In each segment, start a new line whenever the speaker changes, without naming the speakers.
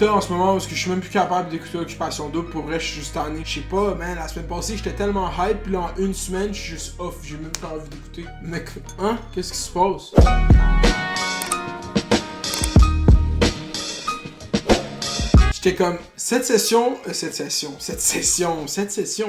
En ce moment, parce que je suis même plus capable d'écouter Occupation Double, pour vrai, je suis juste tanné. Je sais pas, man, la semaine passée, j'étais tellement hype, puis là, en une semaine, je suis juste off, j'ai même pas envie d'écouter. Mec, hein? Qu'est-ce qui se passe? J'étais comme, cette session,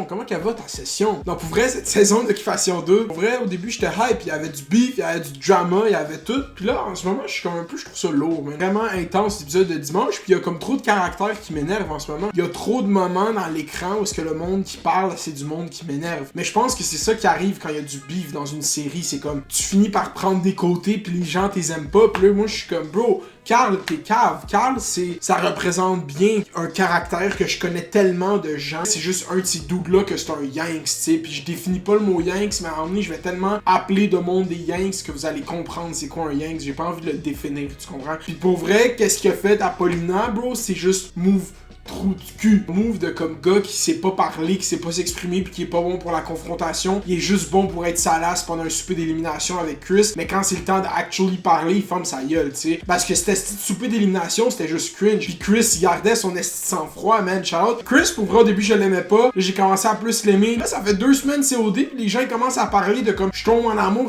comment qu'elle va ta session? Non, pour vrai, cette saison d'Occupation 2, pour vrai, au début, j'étais hype, il y avait du beef, il y avait du drama, il y avait tout, puis là, en ce moment, je suis comme un peu, je trouve ça lourd, man. Vraiment intense, l'épisode de dimanche, puis il y a comme trop de caractères qui m'énervent en ce moment. Il y a trop de moments dans l'écran où est-ce que le monde qui parle, c'est du monde qui m'énerve. Mais je pense que c'est ça qui arrive quand il y a du beef dans une série, c'est comme, tu finis par prendre des côtés, puis les gens t'es aiment pas, puis là, moi, je suis comme, bro, Carl, t'es cave. Carl, ça représente bien un caractère que je connais tellement de gens. C'est juste un de ces dudes-là que c'est un Yanks, tu sais. Puis je définis pas le mot Yanks, mais à un moment donné, je vais tellement appeler de monde des Yanks que vous allez comprendre c'est quoi un Yanks. J'ai pas envie de le définir, tu comprends? Puis pour vrai, qu'est-ce qu'il a fait à Paulina, bro? C'est juste move trou de cul. Move de comme gars qui sait pas parler, qui sait pas s'exprimer puis qui est pas bon pour la confrontation. Il est juste bon pour être salace pendant un souper d'élimination avec Chris, mais quand c'est le temps d'actually parler, il ferme sa gueule, tu sais. Parce que cet souper d'élimination, c'était juste cringe. Puis Chris, il gardait son esti de sang-froid, man. Shout-out. Chris, pour vrai, au début, je l'aimais pas. Là, j'ai commencé à plus l'aimer. Là, ça fait 2 semaines COD, puis les gens, ils commencent à parler de comme, je tombe en amour.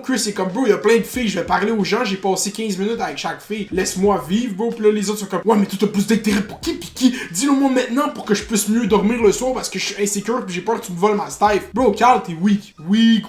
Chris, c'est comme, bro, il y a plein de filles, je vais parler aux gens, j'ai passé 15 minutes avec chaque fille. Laisse-moi vivre, bro. Puis là, les autres sont comme, ouais, mais toi, t'as plus d'intérêt pour qui, pis qui? Dis-le moi maintenant pour que je puisse mieux dormir le soir parce que je suis insécure pis j'ai peur que tu me voles ma staff. Bro, Carl, t'es weak. Weak.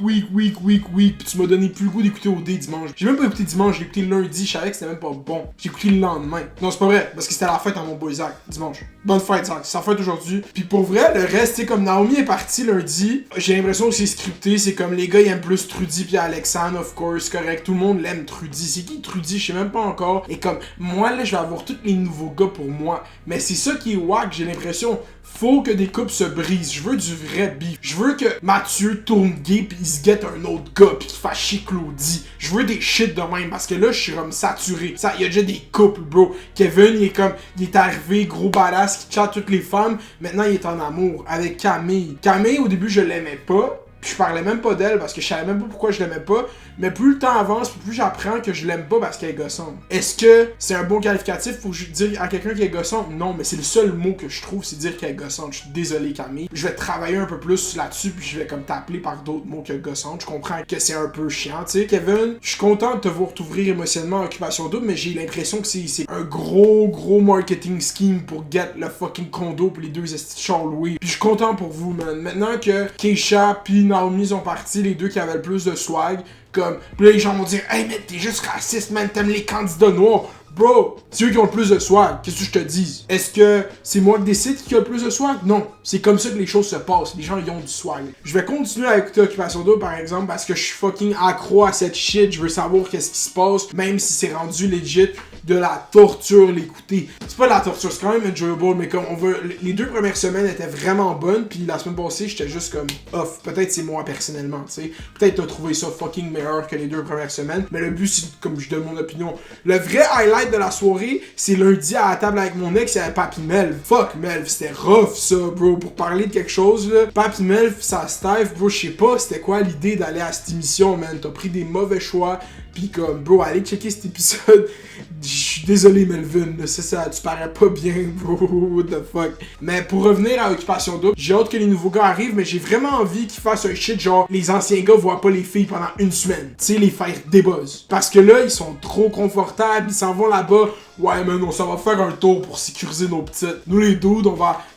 Pis tu m'as donné plus le goût d'écouter OD dimanche. J'ai même pas écouté dimanche, j'ai écouté lundi, je savais que c'était même pas bon. J'ai écouté le lendemain. Non, c'est pas vrai, parce que c'était la fête à mon boy Zach, dimanche. Bonne fête, Zach. C'est sa fête aujourd'hui. Pis pour vrai, le reste, c'est comme Naomi est partie lundi. J'ai l'impression que c'est scripté. C'est comme les gars, ils aiment plus Trudy pis Alexandre, of course, correct. Tout le monde l'aime, Trudy. C'est qui Trudy? Je sais même pas encore. Et comme, moi, là, je vais avoir tous les nouveaux gars pour moi. Mais c'est ça qui est wack, j'ai l'impression. Faut que des couples se brisent. Je veux du vrai beef. Je veux que Mathieu tourne gay pis il se guette un autre gars pis qu'il fasse chier Claudie. Je veux des shit de même parce que là, je suis comme saturé. Ça, il y a déjà des couples, bro. Kevin, il est arrivé, gros badass, qui chatte toutes les femmes. Maintenant, il est en amour avec Camille. Camille, au début, je l'aimais pas. Puis je parlais même pas d'elle parce que je savais même pas pourquoi je l'aimais pas. Mais plus le temps avance, plus j'apprends que je l'aime pas parce qu'elle est gossante. Est-ce que c'est un bon qualificatif pour dire à quelqu'un qui est gossante? Non, mais c'est le seul mot que je trouve, c'est dire qu'elle est gossante. Je suis désolé, Camille. Je vais travailler un peu plus là-dessus, puis je vais comme t'appeler par d'autres mots que gossante. Je comprends que c'est un peu chiant, tu sais. Kevin, je suis content de te voir t'ouvrir émotionnellement à Occupation Double, mais j'ai l'impression que c'est un gros marketing scheme pour get le fucking condo pour les deux estis Charles-Louis. Puis je suis content pour vous, man. Maintenant que Keisha puis Naomi sont partis, les deux qui avaient le plus de swag, comme, pis là les gens vont dire, hey mais t'es juste raciste, man, t'aimes les candidats noirs. Bro, c'est eux qui ont le plus de swag. Qu'est-ce que je te dis? Est-ce que c'est moi qui décide qui a le plus de swag? Non. C'est comme ça que les choses se passent. Les gens, ils ont du swag. Je vais continuer à écouter Occupation Double, par exemple, parce que je suis fucking accro à cette shit. Je veux savoir qu'est-ce qui se passe, même si c'est rendu legit de la torture l'écouter. C'est pas de la torture, c'est quand même enjoyable, mais comme on veut. Les 2 premières semaines étaient vraiment bonnes, puis la semaine passée, j'étais juste comme off. Peut-être c'est moi personnellement, tu sais. Peut-être t'as trouvé ça fucking meilleur que les 2 premières semaines, mais le but, c'est comme je donne mon opinion. Le vrai highlight de la soirée, c'est lundi à la table avec mon ex, il y avait Papi Melv. Fuck Melv, c'était rough ça, bro. Pour parler de quelque chose, là. Papi Melv, sa staff, bro, je sais pas c'était quoi l'idée d'aller à cette émission, man. T'as pris des mauvais choix, pis comme, bro, allez checker cet épisode. Je suis désolé, Melvin, c'est ça, tu parais pas bien, bro, what the fuck. Mais pour revenir à Occupation Double, j'ai hâte que les nouveaux gars arrivent, mais j'ai vraiment envie qu'ils fassent un shit genre, les anciens gars voient pas les filles pendant 1 semaine. Tu sais, les faire débuzz. Parce que là, ils sont trop confortables, ils s'en vont là-bas. Ouais, man, on s'en va faire un tour pour sécuriser nos petites. Nous, les dudes,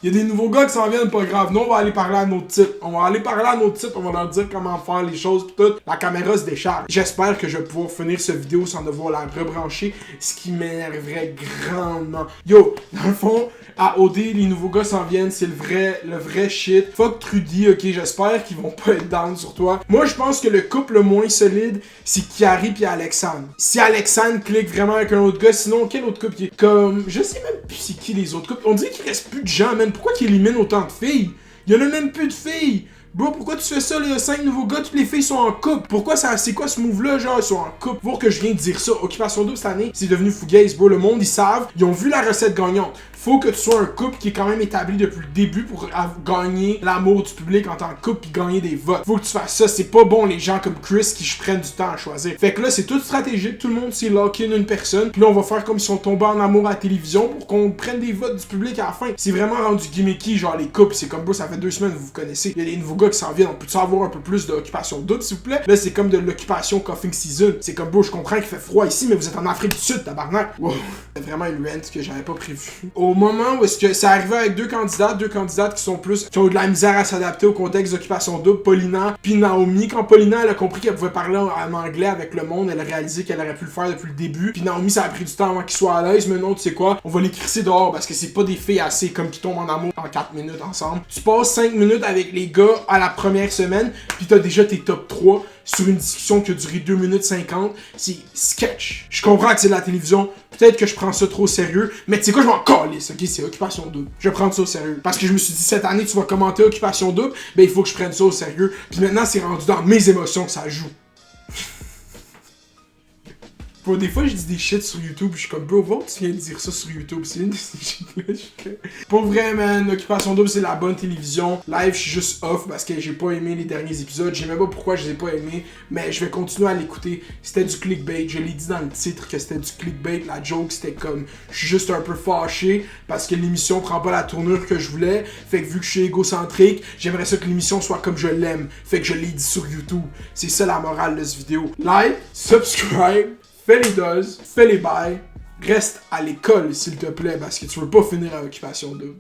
il y a des nouveaux gars qui s'en viennent, pas grave. Nous, on va aller parler à nos petites. On va leur dire comment faire les choses, pis tout. La caméra se décharge. J'espère que je vais pouvoir finir cette vidéo sans devoir la rebrancher, ce qui m'énerverait grandement. Yo, dans le fond, à OD, les nouveaux gars s'en viennent, c'est le vrai shit. Fuck Trudy, ok, j'espère qu'ils vont pas être down sur toi. Moi, je pense que le couple le moins solide, c'est Kiari pis Alexandre. Si Alexandre clique vraiment avec un autre gars, sinon, quel autre couple qui est comme... Je sais même plus c'est qui les autres couples. On dirait qu'il reste plus de gens, man. Pourquoi qu'ils éliminent autant de filles? Il y en a même plus de filles. Bro, pourquoi tu fais ça, les 5 nouveaux gars, toutes les filles sont en couple? Pourquoi ça, c'est quoi ce move-là, genre, ils sont en couple? Voir que je viens de dire ça, Occupation Double cette année, c'est devenu fugaze, bro, le monde, ils savent, ils ont vu la recette gagnante. Faut que tu sois un couple qui est quand même établi depuis le début pour gagner l'amour du public en tant que couple puis gagner des votes. Faut que tu fasses ça, c'est pas bon les gens comme Chris qui prennent du temps à choisir. Fait que là, c'est tout stratégique, tout le monde s'est lock in une personne, puis là, on va faire comme ils sont tombés en amour à la télévision pour qu'on prenne des votes du public à la fin. C'est vraiment rendu gimmicky, genre les couples, c'est comme, bro, ça fait 2 semaines que vous vous connaissez. Il y a des nouveaux gars qui s'en viennent, on peut-tu avoir un peu plus d'occupation double, s'il vous plaît? Là, c'est comme de l'occupation cuffing season. C'est comme, bro, je comprends qu'il fait froid ici, mais vous êtes en Afrique du Sud, tabarnak. Wow. C'est vraiment une rant que j'avais pas prévu. Au moment où est-ce que ça arrivait avec deux candidates qui sont plus, qui ont eu de la misère à s'adapter au contexte d'occupation double, Paulina puis Naomi. Quand Paulina, elle a compris qu'elle pouvait parler en anglais avec le monde, elle a réalisé qu'elle aurait pu le faire depuis le début. Puis Naomi, ça a pris du temps avant qu'ils soient à l'aise, mais non, tu sais quoi, on va les crisser dehors parce que c'est pas des filles assez comme qui tombent en amour en 4 minutes ensemble. Tu passes 5 minutes avec les gars à la première semaine, puis t'as déjà tes top 3 sur une discussion qui a duré 2 minutes 50. C'est sketch. Je comprends que c'est de la télévision. Peut-être que je prends ça trop au sérieux, mais tu sais quoi, je m'en calisse, ok? C'est Occupation Double. Je vais prendre ça au sérieux. Parce que je me suis dit, cette année, tu vas commenter Occupation Double, ben il faut que je prenne ça au sérieux. Puis maintenant, c'est rendu dans mes émotions que ça joue. Pour des fois, je dis des shit sur YouTube, je suis comme, bro, va, tu viens de dire ça sur YouTube, c'est une de ces shit-là. Pour vrai, man, Occupation Double, c'est la bonne télévision. Live, je suis juste off parce que j'ai pas aimé les derniers épisodes. Je sais même pas pourquoi je les ai pas aimés, mais je vais continuer à l'écouter. C'était du clickbait. Je l'ai dit dans le titre que c'était du clickbait. La joke, c'était comme, je suis juste un peu fâché parce que l'émission prend pas la tournure que je voulais. Fait que vu que je suis égocentrique, j'aimerais ça que l'émission soit comme je l'aime. Fait que je l'ai dit sur YouTube. C'est ça la morale de cette vidéo. Like, subscribe. Fais les doses, fais les bails, reste à l'école s'il te plaît parce que tu veux pas finir à Occupation Double.